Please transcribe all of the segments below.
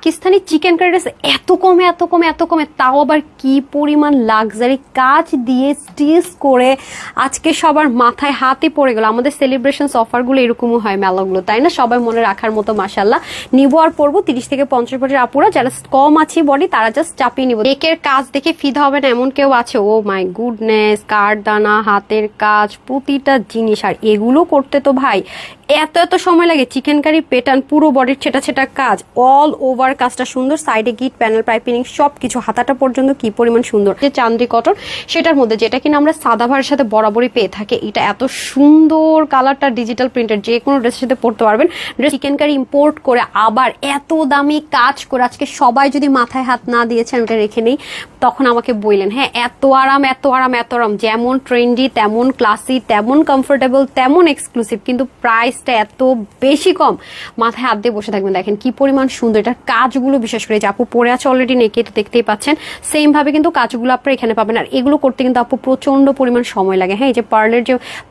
Pakistani chicken curry dress এত কমে এত কমে এত কমে, তাও আবার কি পরিমাণ লাক্সারি কাজ দিয়ে স্টিচ করে আজকে সবার মাথায় হাতে পড়ে গেল। আমাদের সেলিব্রেশন অফারগুলো এরকমও হয় মেলাগুলো, তাই না? সবাই মনে রাখার মতো মাশাল্লাহ। নিবো আর পরবো 30 থেকে 50 বছর আপুরা যারা কম আছে বডি, তারা জাস্ট চাপিয়ে নিব। একের কাজ দেখে ফিদা হবে না এমন কেউ আছে? ও মাই গুডনেস, কাঠদানা, হাতের কাজ, প্রতিটা জিনিস। আর এগুলো করতে তো ভাই এত এত সময় লাগে। চিকেন কারি প্যাটার্ন, পুরো বডির ছেটা ছেটা কাজ, অল ওভার কাজটা সুন্দর, সাইডে গিট, প্যানেল পাইপিং সবকিছু, হাতাটা পর্যন্ত কি পরিমাণ সুন্দর। যে চান্দি কটন, সেটার মধ্যে যেটা কিনা আমরা সাদা ভারের সাথে বরাবরই পেয়ে থাকি, এটা এত সুন্দর কালারটা, ডিজিটাল প্রিন্টের, যে কোনো ড্রেসের সাথে পরতে পারবেন। চিকেন কারি ইম্পোর্ট করে আবার এত দামি কাজ করে আজকে সবাই যদি মাথায় হাত না দিয়েছেন, ওটা রেখে নেই, তখন আমাকে বললেন হ্যাঁ এত আরাম এত আরাম এত আরাম, যেমন ট্রেন্ডি তেমন ক্লাসি, তেমন কমফোর্টেবল, তেমন এক্সক্লুসিভ, কিন্তু প্রাইসটা এত বেশি কম, মাথায় হাত দিয়ে বসে থাকবেন। দেখেন কি পরিমাণ সুন্দর এটার কাজগুলো, বিশেষ করে যে আপু পরে আছে অলরেডি নেকে, তো দেখতেই পাচ্ছেন সেম ভাবে কিন্তু কাজগুলো আপনারা এখানে পাবেন। আর এগুলো করতে কিন্তু আপু প্রচন্ড পরিমাণ সময় লাগে। হ্যাঁ, এই যে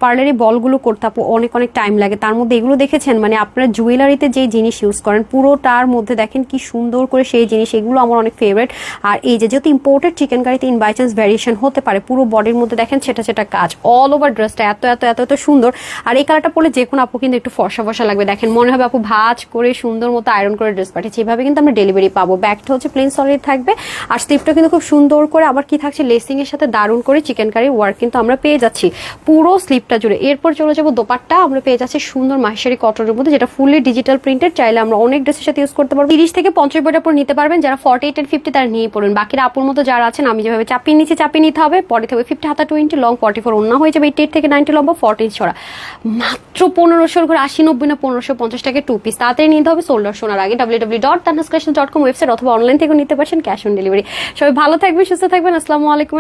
পার্লারের বলগুলো করতে আপু অনেক অনেক টাইম লাগে। তার মধ্যে এগুলো দেখেছেন, মানে আপনারা জুয়েলারিতে যে জিনিস ইউজ করেন পুরোটার মধ্যে দেখেন কি সুন্দর করে সেই জিনিস, এগুলো আমার অনেক ফেভারিট। আর এই যে যেহেতু ইম্পোর্টেড চিকেন কারিতে ইন বাই চান্স ভ্যারিয়েশন হতে পারে, পুরো বডির মধ্যে দেখেন সেটা সেটা কাজ, অল ওভার ড্রেসটা এত এত এত এত সুন্দর। আর এই কালারটা পরলে যে কোনো আপু কিন্তু একটু ফর্সা ফর্সা লাগবে। দেখেন মনে হবে আপু ভাঁজ করে সুন্দর মতো আয়রন করে ড্রেস পাঠিয়েছে, এভাবে কিন্তু আমরা ডেলিভারি পাবো। ব্যাগটা হচ্ছে প্লেন সলিড থাকবে, আর স্লিপটা কিন্তু খুব সুন্দর করে আবার কি থাকছে, লেসিং এর সাথে দারুণ করে চিকেন কারি ওয়ার্ক কিন্তু আমরা পেয়ে যাচ্ছি পুরো স্লিপটা জুড়ে। এরপর চলে যাবো দোপাট্টা, আমরা পেয়ে যাচ্ছি সুন্দর মাহেশ্বরী কটনের মধ্যে, যেটা ফুললি ডিজিটাল প্রিন্টেড, চাইলে আমরা অনেক ড্রেসের সাথে ইউজ করতে পারবো। 30 থেকে 50 বছর পর নিতে পারবেন, যারা 48 and 50 তারা নিয়ে পড়বেন। বাকিরা আপুর মতো যারা আছেন আমি যেভাবে চাপিয়ে নিচ্ছি চাপিয়ে নিতে হবে। পরে থাকবে 50 হাতা 20 লং, 44 অন্য হয়ে যাবে 88 থেকে 90 লম্বা, 40 ছড়া, মাত্র 1500 করে 80-90 না 1550 টাকা 2 পিস। তাড়াতাড়ি নিতে হবে সোল্ডার শোনার আগে। www.tanhascollection.com ওয়েবসাইট অথবা অনলাইন থেকে নিতে পারছেন, ক্যাশ অন ডেলিভারি। সবাই ভালো থাকবেন, সুস্থ থাকবেন, আসসালামু আলাইকুম।